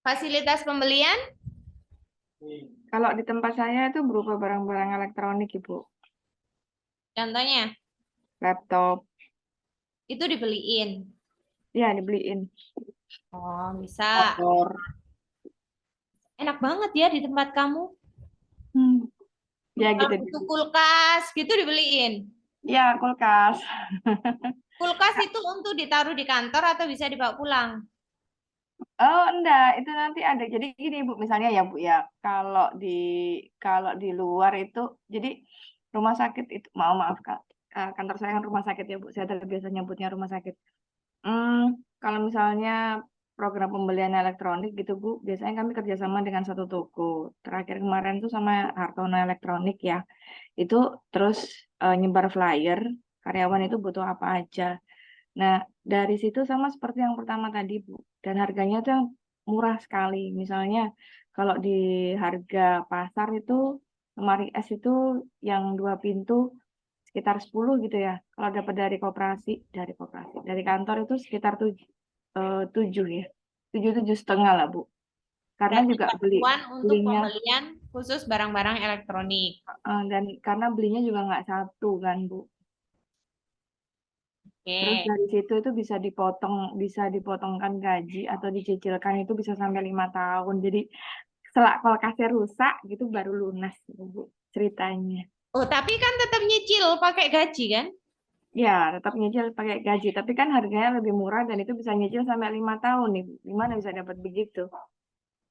Fasilitas pembelian Kalau di tempat saya itu berupa barang-barang elektronik, Ibu. contohnya Laptop, itu dibeliin. ya dibeliin. Oh, bisa. Motor. Enak banget ya di tempat kamu. Ya Kalau gitu. butuh kulkas gitu dibeliin. Ya, kulkas. Kulkas itu untuk ditaruh di kantor atau bisa dibawa pulang? Oh, enggak, itu nanti ada. Jadi gini, Bu, misalnya ya, Bu ya, kalau di luar itu jadi rumah sakit itu maaf Kak. Kantor saya kan rumah sakit ya, Bu. Saya terbiasa nyebutnya rumah sakit. Kalau misalnya program pembelian elektronik gitu, Bu, biasanya kami kerjasama dengan satu toko. Terakhir kemarin tuh sama Hartono Elektronik ya. Itu terus nyebar flyer, karyawan itu butuh apa aja. Nah, dari situ sama seperti yang pertama tadi, Bu. Dan harganya tuh yang murah sekali. Misalnya kalau di harga pasar itu lemari es itu yang 2 pintu sekitar 10 gitu ya. Kalau dapat dari kantor itu sekitar 7 ya. 7 7,5 lah, Bu. Karena Berarti juga bantuan untuk belinya pembelian khusus barang-barang elektronik. dan karena belinya juga nggak satu kan, Bu. Terus Oke. dari situ itu bisa dipotongkan gaji atau dicicilkan itu bisa sampai 5 tahun. Jadi setelah kulkasnya rusak gitu baru lunas gitu, Bu, ceritanya. Oh, tapi kan tetap nyicil pakai gaji kan? Ya, tetap nyicil pakai gaji, tapi kan harganya lebih murah dan itu bisa nyicil sampai 5 tahun nih, Bu. Gimana bisa dapat begitu?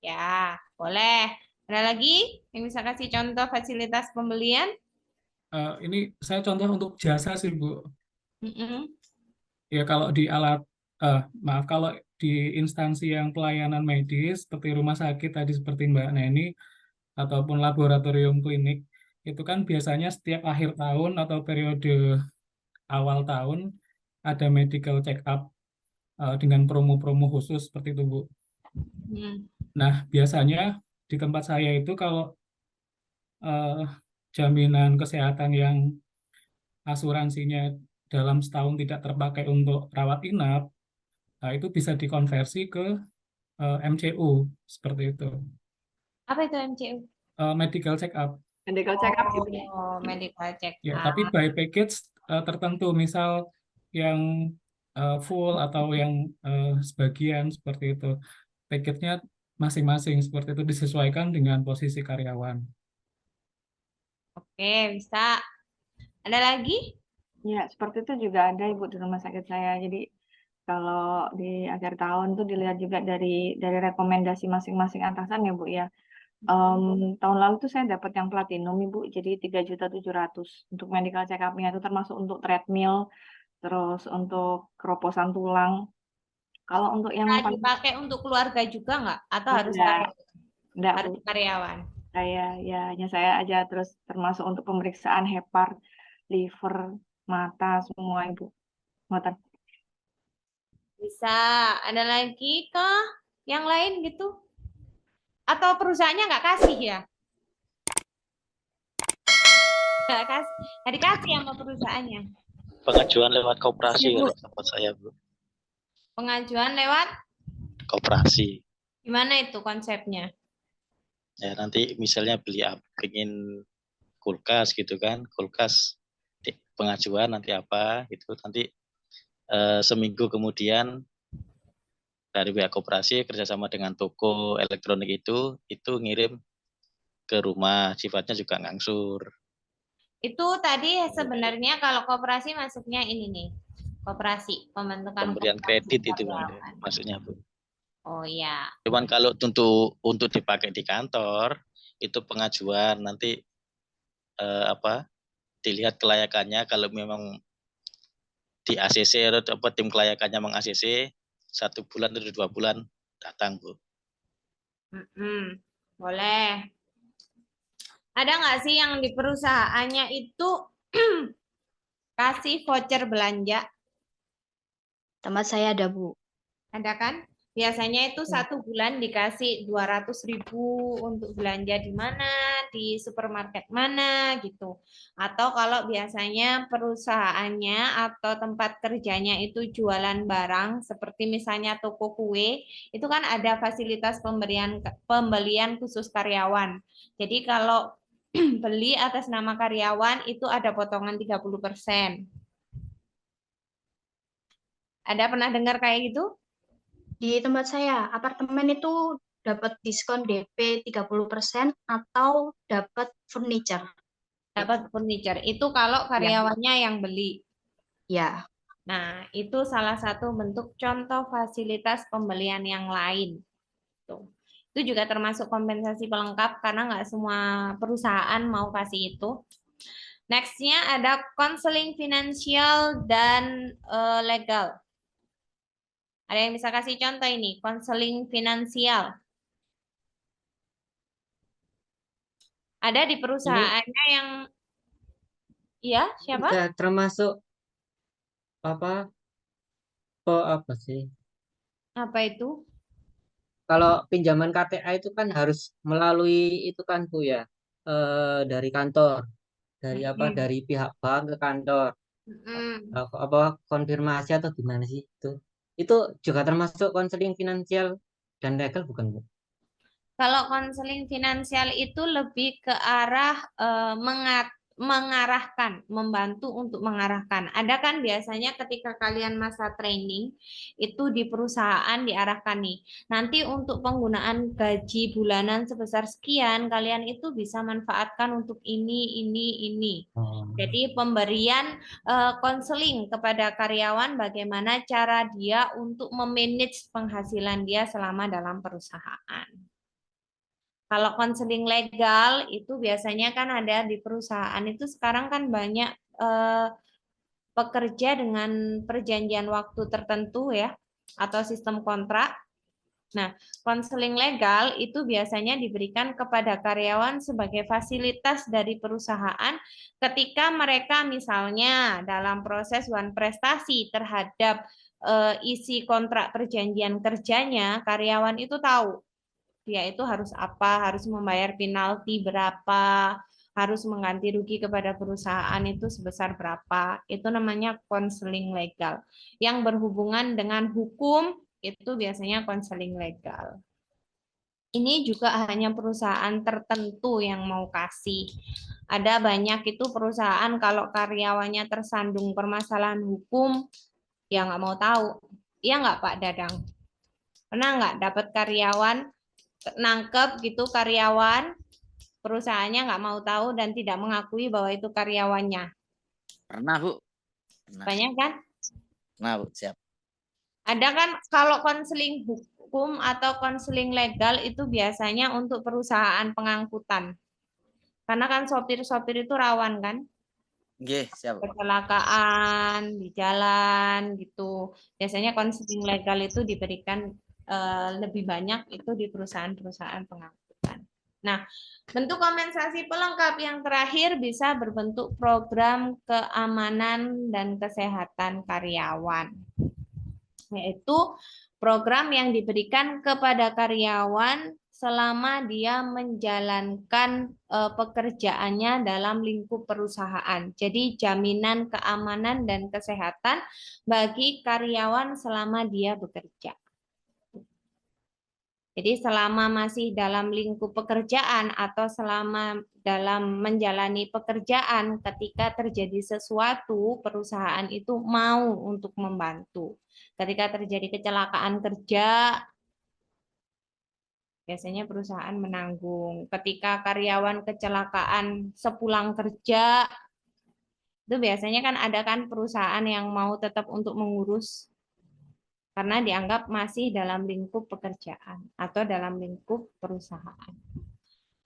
Ya, boleh. Ada lagi yang bisa kasih contoh fasilitas pembelian? Ini saya contoh untuk jasa sih, Bu. Mm-mm. Ya kalau di maaf, kalau di instansi yang pelayanan medis seperti rumah sakit tadi seperti Mbak Neni ataupun laboratorium klinik itu kan biasanya setiap akhir tahun atau periode awal tahun ada medical check up dengan promo-promo khusus seperti itu, Bu. Hmm. Nah, biasanya di tempat saya itu kalau eh, jaminan kesehatan yang asuransinya dalam setahun tidak terpakai untuk rawat inap, nah itu bisa dikonversi ke MCU seperti itu. Apa itu MCU? Medical check up. Medical check up gitu. Oh, medical check Ya, up. tapi by package tertentu, misal yang full atau yang sebagian seperti itu. Package-nya masing-masing seperti itu disesuaikan dengan posisi karyawan. Oke, bisa. Ada lagi? Ya, seperti itu juga ada, Ibu, di rumah sakit saya. Jadi kalau di akhir tahun tuh dilihat juga dari rekomendasi masing-masing atasan ya, Bu ya. Tahun lalu tuh saya dapat yang platinum, Ibu, jadi 3.700.000 untuk medical check up-nya itu termasuk untuk treadmill, terus untuk keroposan tulang. Kalau untuk yang Bisa paling dipakai untuk keluarga juga nggak? Atau harus enggak, enggak, Bu. harus karyawan? Hanya saya aja terus termasuk untuk pemeriksaan hepar, liver, mata semua, Ibu. Mata. Bisa. Ada lagi kah? Yang lain gitu? Atau perusahaannya nggak kasih ya? Nggak kasih. Nggak dikasih sama perusahaannya. Pengajuan lewat koperasi Ibu. kalau tempat saya, Bu. Pengajuan lewat Koperasi. gimana itu konsepnya? Ya nanti misalnya pengen kulkas gitu kan, kulkas pengajuan nanti apa gitu, nanti seminggu kemudian dari pihak koperasi kerjasama dengan toko elektronik itu ngirim ke rumah, sifatnya juga ngangsur. Itu tadi sebenarnya kalau koperasi masuknya ini nih. Koperasi, pembentukan Pemberian koperasi kredit itu karyawan. maksudnya, Bu. Oh iya. Cuman kalau untuk dipakai di kantor itu pengajuan nanti dilihat kelayakannya, kalau memang di ACC atau tim kelayakannya meng ACC 1 bulan atau 2 bulan datang, Bu. Boleh. Ada nggak sih yang di perusahaannya itu kasih voucher belanja? Tempat saya ada, Bu. Ada kan? Biasanya itu 1 bulan dikasih 200.000 untuk belanja di mana, di supermarket mana gitu. Atau kalau biasanya perusahaannya atau tempat kerjanya itu jualan barang seperti misalnya toko kue, itu kan ada fasilitas pembelian khusus karyawan. Jadi kalau beli atas nama karyawan itu ada potongan 30%. Ada pernah dengar kayak gitu? Di tempat saya, apartemen itu dapat diskon DP 30% atau dapat furniture. Dapat furniture. Itu kalau karyawannya yang beli. Ya, Nah, itu salah satu bentuk contoh fasilitas pembelian yang lain. Tuh. Itu juga termasuk kompensasi pelengkap karena nggak semua perusahaan mau kasih itu. Next-nya ada konseling finansial dan legal. Ada yang bisa kasih contoh ini, konseling finansial. Ada di perusahaannya yang, ya siapa? Udah termasuk apa apa sih? Apa itu? Kalau pinjaman KTA itu kan harus melalui itu kan Bu ya, dari kantor, dari apa Mm-mm. dari pihak bank ke kantor. Mm-mm. Apa konfirmasi atau gimana sih itu? Itu juga termasuk konseling finansial dan legal bukan Bu? Kalau konseling finansial itu lebih ke arah mengarahkan, membantu untuk mengarahkan. Ada kan biasanya ketika kalian masa training itu di perusahaan diarahkan nih. Nanti untuk penggunaan gaji bulanan sebesar sekian, kalian itu bisa manfaatkan untuk ini. Oh. Jadi pemberian konseling kepada karyawan bagaimana cara dia untuk memanage penghasilan dia selama dalam perusahaan. Kalau konseling legal itu biasanya kan ada di perusahaan itu sekarang kan banyak pekerja dengan perjanjian waktu tertentu ya atau sistem kontrak. Nah, konseling legal itu biasanya diberikan kepada karyawan sebagai fasilitas dari perusahaan ketika mereka misalnya dalam proses prestasi terhadap isi kontrak perjanjian kerjanya, karyawan itu tahu dia itu harus apa, harus membayar penalti berapa, harus mengganti rugi kepada perusahaan itu sebesar berapa. Itu namanya konseling legal. Yang berhubungan dengan hukum itu biasanya konseling legal. Ini juga hanya perusahaan tertentu yang mau kasih. Ada banyak itu perusahaan kalau karyawannya tersandung permasalahan hukum, ya nggak mau tahu. Iya nggak Pak Dadang? Pernah nggak dapat karyawan nangkep gitu karyawan perusahaannya nggak mau tahu dan tidak mengakui bahwa itu karyawannya. Pernah Bu. Pernah. Banyak kan? Nah Bu, siap. Ada kan kalau konseling hukum atau konseling legal itu biasanya untuk perusahaan pengangkutan. Karena kan sopir-sopir itu rawan kan? Oke, siap. Kecelakaan di jalan gitu. Biasanya konseling legal itu diberikan lebih banyak itu di perusahaan-perusahaan pengangkutan. Nah, bentuk kompensasi pelengkap yang terakhir bisa berbentuk program keamanan dan kesehatan karyawan, yaitu program yang diberikan kepada karyawan selama dia menjalankan pekerjaannya dalam lingkup perusahaan. Jadi jaminan keamanan dan kesehatan bagi karyawan selama dia bekerja. Jadi selama masih dalam lingkup pekerjaan atau selama dalam menjalani pekerjaan, ketika terjadi sesuatu, perusahaan itu mau untuk membantu. Ketika terjadi kecelakaan kerja, biasanya perusahaan menanggung. Ketika karyawan kecelakaan sepulang kerja, itu biasanya kan ada kan perusahaan yang mau tetap untuk mengurus karena dianggap masih dalam lingkup pekerjaan atau dalam lingkup perusahaan.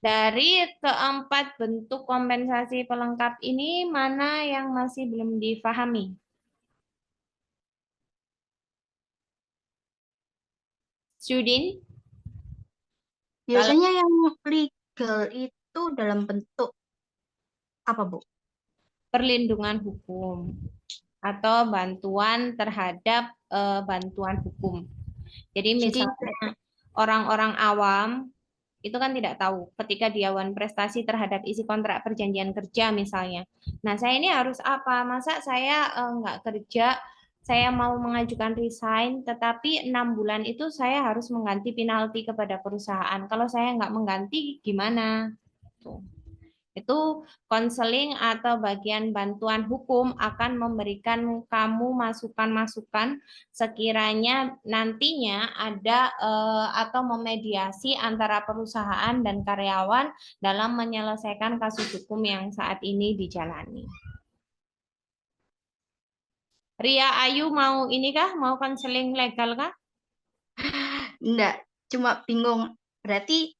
Dari keempat bentuk kompensasi pelengkap ini, mana yang masih belum difahami? Sudin? biasanya yang legal itu dalam bentuk apa, Bu? Perlindungan hukum atau bantuan terhadap bantuan hukum. Jadi misalnya orang-orang awam itu kan tidak tahu ketika diawan prestasi terhadap isi kontrak perjanjian kerja misalnya. Nah, saya ini harus apa? Masa saya nggak kerja, saya mau mengajukan resign, tetapi 6 bulan itu saya harus mengganti penalti kepada perusahaan. Kalau saya nggak mengganti, gimana? Tuh. Itu konseling atau bagian bantuan hukum akan memberikan kamu masukan-masukan sekiranya nantinya ada atau memediasi antara perusahaan dan karyawan dalam menyelesaikan kasus hukum yang saat ini dijalani. Ria Ayu mau ini kah? Mau konseling legal kah? Enggak, cuma bingung. Berarti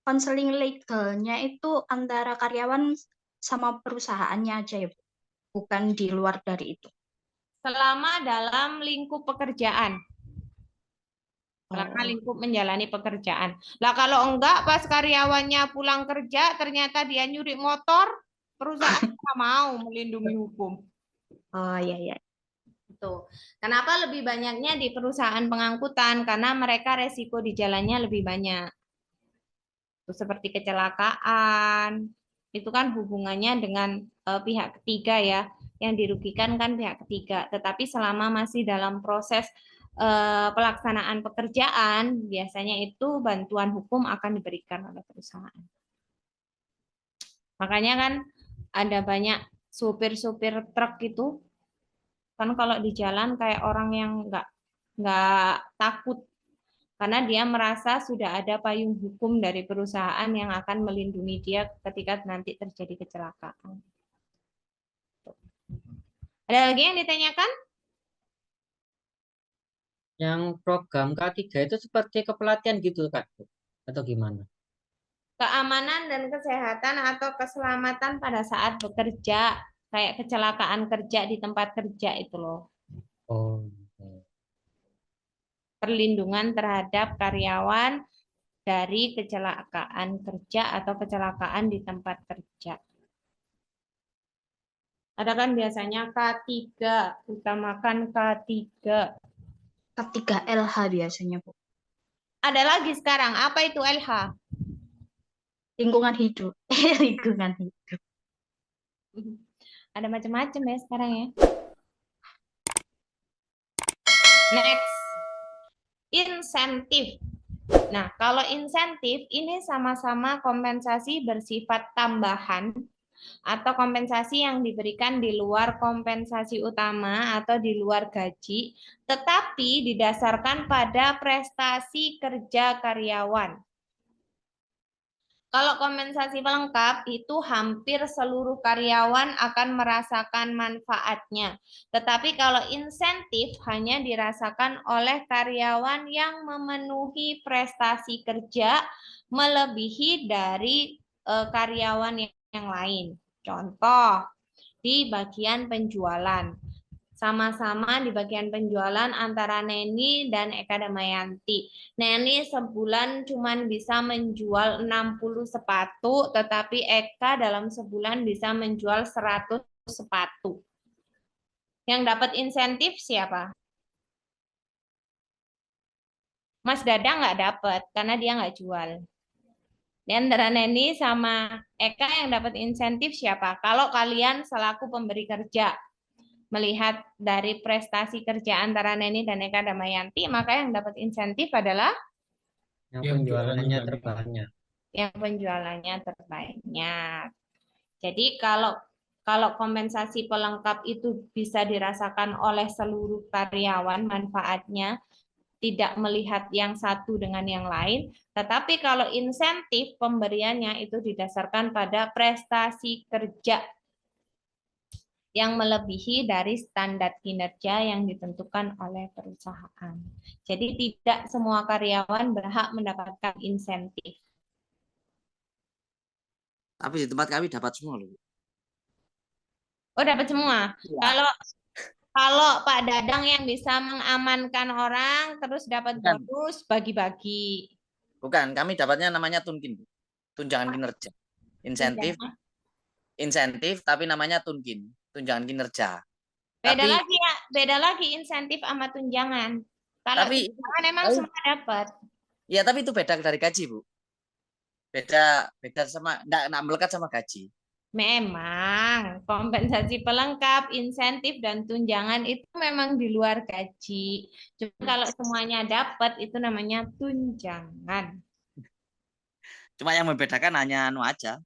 konseling legalnya itu antara karyawan sama perusahaannya aja ya, Bu? Bukan di luar dari itu. Selama dalam lingkup pekerjaan. Selama Oh. lingkup menjalani pekerjaan. Lah kalau enggak pas karyawannya pulang kerja ternyata dia nyuri motor, perusahaan nggak mau melindungi hukum. Oh iya. Tuh. Kenapa lebih banyaknya di perusahaan pengangkutan? Karena mereka resiko di jalannya lebih banyak. Tuh, seperti kecelakaan, itu kan hubungannya dengan pihak ketiga ya, yang dirugikan kan pihak ketiga. Tetapi selama masih dalam proses pelaksanaan pekerjaan, biasanya itu bantuan hukum akan diberikan oleh perusahaan. Makanya kan ada banyak supir-supir truk itu, kan kalau di jalan kayak orang yang nggak takut, karena dia merasa sudah ada payung hukum dari perusahaan yang akan melindungi dia ketika nanti terjadi kecelakaan. Ada lagi yang ditanyakan? Yang program K3 itu seperti kepelatihan gitu, Kak? Atau gimana? Keamanan dan kesehatan atau keselamatan pada saat bekerja, kayak kecelakaan kerja di tempat kerja itu loh. Oh. Perlindungan terhadap karyawan dari kecelakaan kerja atau kecelakaan di tempat kerja. Ada kan biasanya K3, utamakan K3. K3 LH biasanya, Bu. Ada lagi sekarang, apa itu LH? Lingkungan hidup. Lingkungan hidup. Ada macam-macam ya sekarang ya. Next, insentif. Nah, kalau insentif ini sama-sama kompensasi bersifat tambahan atau kompensasi yang diberikan di luar kompensasi utama atau di luar gaji, tetapi didasarkan pada prestasi kerja karyawan. Kalau kompensasi pelengkap itu hampir seluruh karyawan akan merasakan manfaatnya. Tetapi kalau insentif hanya dirasakan oleh karyawan yang memenuhi prestasi kerja melebihi dari karyawan yang lain. Contoh, di bagian penjualan. Sama-sama di bagian penjualan antara Neni dan Eka Damayanti. Neni sebulan cuma bisa menjual 60 sepatu, tetapi Eka dalam sebulan bisa menjual 100 sepatu. Yang dapat insentif siapa? Mas Dadang nggak dapat, karena dia nggak jual. Di antara Neni sama Eka yang dapat insentif siapa? Kalau kalian selaku pemberi kerja, melihat dari prestasi kerja antara Neni dan Eka Damayanti, maka yang dapat insentif adalah Yang Yang penjualannya jualannya terbanyak. yang penjualannya terbanyak. Jadi kalau kompensasi pelengkap itu bisa dirasakan oleh seluruh karyawan manfaatnya, tidak melihat yang satu dengan yang lain, tetapi kalau insentif pemberiannya itu didasarkan pada prestasi kerja yang melebihi dari standar kinerja yang ditentukan oleh perusahaan. Jadi tidak semua karyawan berhak mendapatkan insentif. Tapi di tempat kami dapat semua loh. Oh, dapat semua. Ya. Kalau Pak Dadang yang bisa mengamankan orang terus dapat Bukan. bonus bagi-bagi. Bukan, kami dapatnya namanya tunkin, Bu. Tunjangan kinerja. Insentif tapi namanya tunjangan kinerja. Beda Tapi lagi ya, beda lagi insentif sama tunjangan. Kalau Tapi tunjangan emang tapi- semua dapat. ya tapi itu beda dari gaji, Bu. Beda sama enggak melekat sama gaji. Memang kompensasi pelengkap, insentif dan tunjangan itu memang di luar gaji. Cuma kalau semuanya dapat itu namanya tunjangan. Cuma yang membedakan hanya anu aja.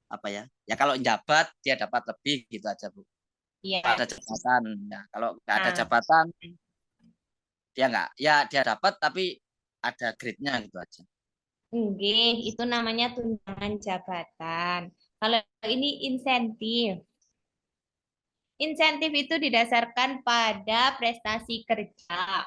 Apa ya? Ya kalau jabat dia dapat lebih gitu aja, Bu. Iya. Ada jabatan. Ya, kalau nggak ada Nah. jabatan dia nggak. Ya dia dapat tapi ada grade-nya gitu aja. Nggih, itu namanya tunjangan jabatan. Kalau ini insentif. Insentif itu didasarkan pada prestasi kerja.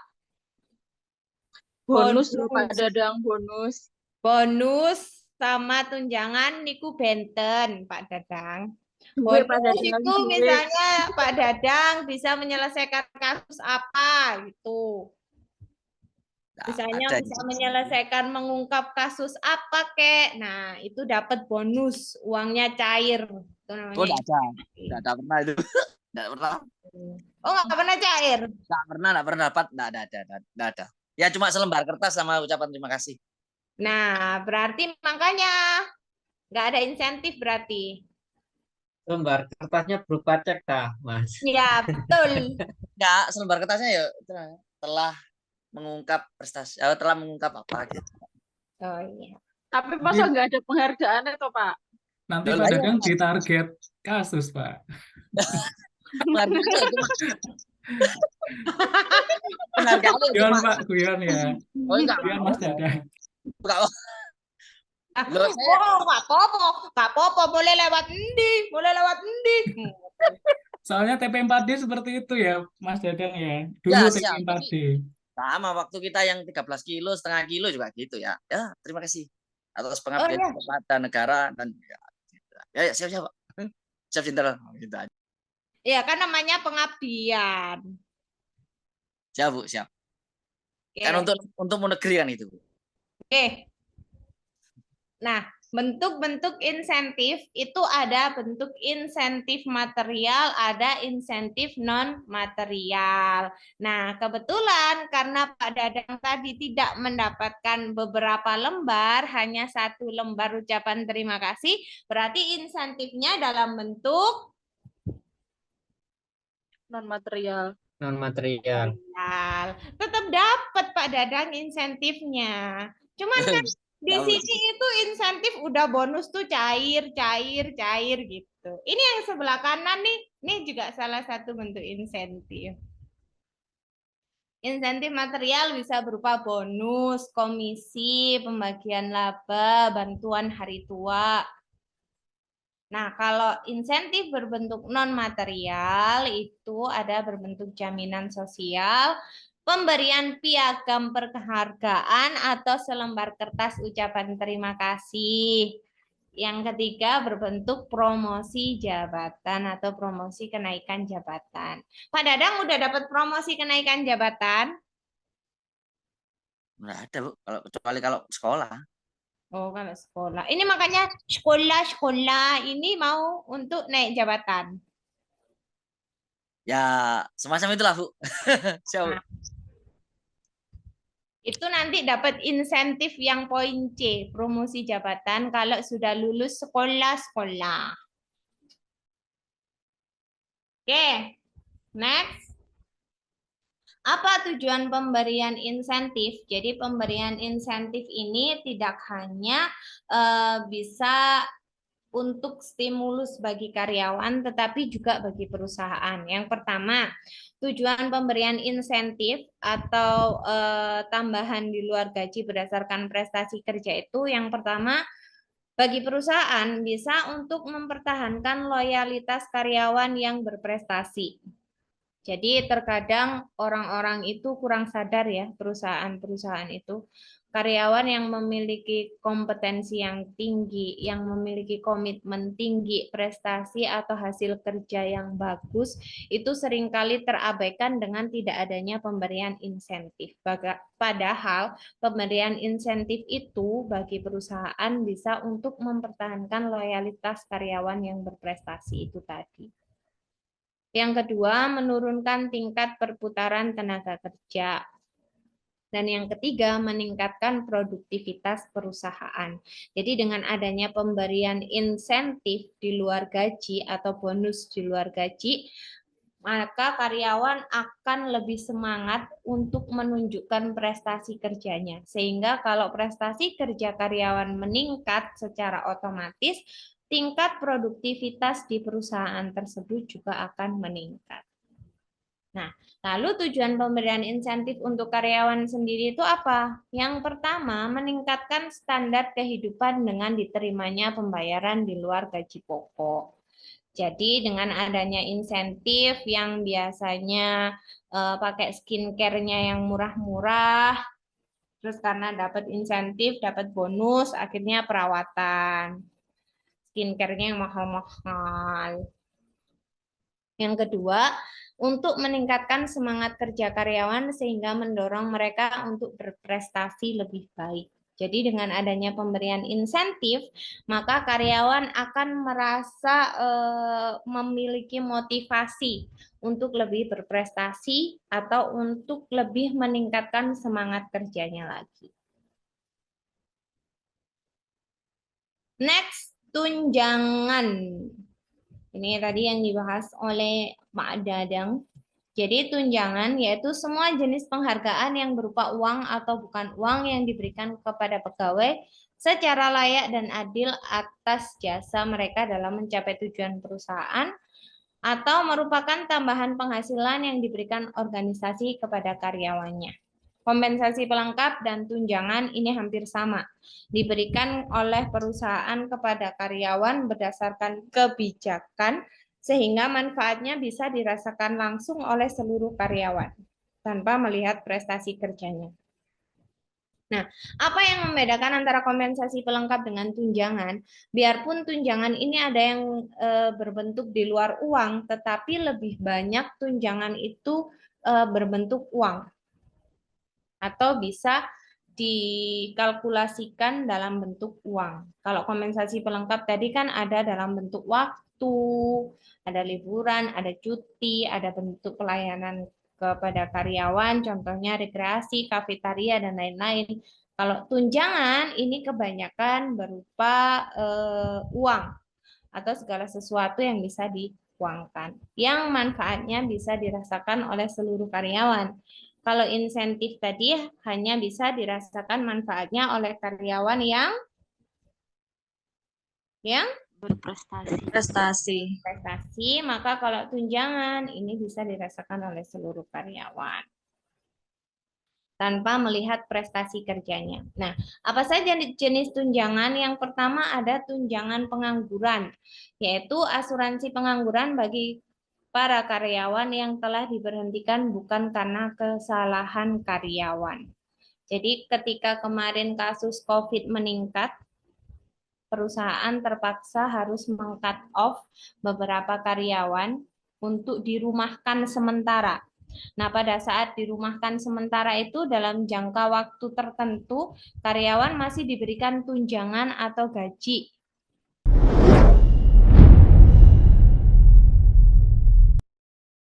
Bonus loh Pak Dadang, bonus. Bonus sama tunjangan niku benten, Pak Dadang. Duit Pak Bonus Dadang, itu duit. misalnya Pak Dadang bisa menyelesaikan kasus apa gitu. Nggak Misalnya ada bisa itu. menyelesaikan mengungkap kasus apa kek. Nah, itu dapat bonus, uangnya cair. Itu namanya. Oh, nggak ada pernah itu. Nggak pernah. Oh, nggak pernah cair. Nggak pernah dapat. Nggak ada. Ya cuma selembar kertas sama ucapan terima kasih. Nah, berarti makanya nggak ada insentif berarti. Lembar kertasnya berupa cek tah, Mas. Ya, betul. Nggak, selembar kertasnya ya telah mengungkap prestasi, telah mengungkap apa gitu. Oh iya. Tapi masa nggak ada penghargaan itu Pak? Nanti Loh, Pak iya. Dadang ditarget kasus, Pak. Penghargaannya cuma penghargaannya Guyon, cuma Pak, guyon ya. oh enggak Guyon, Mas Dadang. enggak Loh, Oh, nggak apa-apa, boleh lewat endi. Soalnya TP4D seperti itu ya, Mas Dadang ya. Dulu Ya, siap. TP4D. sama waktu kita yang 13 kilo, setengah kilo juga gitu ya. Ya, terima kasih atas pengabdian iya. kepada negara dan ya siap Pak. Siap Cinta gitu aja. Ya, kan namanya pengabdian. Siap Bu, siap. Oke. Kan untuk negeri kan itu Bu. Oke. Nah, bentuk-bentuk insentif itu ada bentuk insentif material, ada insentif non material. Nah, kebetulan karena Pak Dadang tadi tidak mendapatkan beberapa lembar, hanya 1 lembar ucapan terima kasih, berarti insentifnya dalam bentuk Non material. Non material. material. Tetap dapat Pak Dadang insentifnya. Cuman kan di Tahu. sini itu insentif udah bonus tuh cair gitu. Ini yang sebelah kanan nih, ini juga salah satu bentuk insentif. Insentif material bisa berupa bonus, komisi, pembagian laba, bantuan hari tua. Nah, kalau insentif berbentuk non-material itu ada berbentuk jaminan sosial, pemberian piagam penghargaan atau selembar kertas ucapan terima kasih. Yang ketiga berbentuk promosi jabatan atau promosi kenaikan jabatan. Pak Dadang udah dapat promosi kenaikan jabatan? Nggak ada Bu, kecuali kalau sekolah. Oh, kalau sekolah. Ini makanya sekolah ini mau untuk naik jabatan. Ya, semacam itulah Bu. Siap Bu. Itu nanti dapat insentif yang poin C, promosi jabatan kalau sudah lulus sekolah-sekolah. Oke, next. Apa tujuan pemberian insentif? Jadi pemberian insentif ini tidak hanya bisa untuk stimulus bagi karyawan, tetapi juga bagi perusahaan. Yang pertama, tujuan pemberian insentif atau tambahan di luar gaji berdasarkan prestasi kerja itu yang pertama, bagi perusahaan bisa untuk mempertahankan loyalitas karyawan yang berprestasi. Jadi terkadang orang-orang itu kurang sadar ya, perusahaan-perusahaan itu. Karyawan yang memiliki kompetensi yang tinggi, yang memiliki komitmen tinggi, prestasi atau hasil kerja yang bagus, itu seringkali terabaikan dengan tidak adanya pemberian insentif. Padahal pemberian insentif itu bagi perusahaan bisa untuk mempertahankan loyalitas karyawan yang berprestasi itu tadi. Yang kedua, menurunkan tingkat perputaran tenaga kerja. Dan yang ketiga, meningkatkan produktivitas perusahaan. Jadi dengan adanya pemberian insentif di luar gaji atau bonus di luar gaji, maka karyawan akan lebih semangat untuk menunjukkan prestasi kerjanya. Sehingga kalau prestasi kerja karyawan meningkat secara otomatis, tingkat produktivitas di perusahaan tersebut juga akan meningkat. Nah, lalu tujuan pemberian insentif untuk karyawan sendiri itu apa? Yang pertama, meningkatkan standar kehidupan dengan diterimanya pembayaran di luar gaji pokok. Jadi dengan adanya insentif yang biasanya pakai skincare-nya yang murah-murah, terus karena dapat insentif, dapat bonus, akhirnya perawatan. Skincare-nya yang mahal-mahal. Yang kedua, untuk meningkatkan semangat kerja karyawan sehingga mendorong mereka untuk berprestasi lebih baik. Jadi dengan adanya pemberian insentif, maka karyawan akan merasa memiliki motivasi untuk lebih berprestasi atau untuk lebih meningkatkan semangat kerjanya lagi. Next, tunjangan. Ini tadi yang dibahas oleh Pak Dadang. Jadi tunjangan yaitu semua jenis penghargaan yang berupa uang atau bukan uang yang diberikan kepada pegawai secara layak dan adil atas jasa mereka dalam mencapai tujuan perusahaan atau merupakan tambahan penghasilan yang diberikan organisasi kepada karyawannya. Kompensasi pelengkap dan tunjangan ini hampir sama, diberikan oleh perusahaan kepada karyawan berdasarkan kebijakan sehingga manfaatnya bisa dirasakan langsung oleh seluruh karyawan tanpa melihat prestasi kerjanya. Nah, apa yang membedakan antara kompensasi pelengkap dengan tunjangan? Biarpun tunjangan ini ada yang berbentuk di luar uang, tetapi lebih banyak tunjangan itu berbentuk uang atau bisa dikalkulasikan dalam bentuk uang. Kalau kompensasi pelengkap tadi kan ada dalam bentuk waktu, ada liburan, ada cuti, ada bentuk pelayanan kepada karyawan, contohnya rekreasi, kafetaria, dan lain-lain. Kalau tunjangan ini kebanyakan berupa uang atau segala sesuatu yang bisa diuangkan, yang manfaatnya bisa dirasakan oleh seluruh karyawan. Kalau insentif tadi hanya bisa dirasakan manfaatnya oleh karyawan yang berprestasi. Maka kalau tunjangan ini bisa dirasakan oleh seluruh karyawan tanpa melihat prestasi kerjanya. Nah, apa saja jenis tunjangan? Yang pertama ada tunjangan pengangguran, yaitu asuransi pengangguran bagi para karyawan yang telah diberhentikan bukan karena kesalahan karyawan. Jadi ketika kemarin kasus COVID meningkat, perusahaan terpaksa harus meng-cut off beberapa karyawan untuk dirumahkan sementara. Nah, pada saat dirumahkan sementara itu dalam jangka waktu tertentu, karyawan masih diberikan tunjangan atau gaji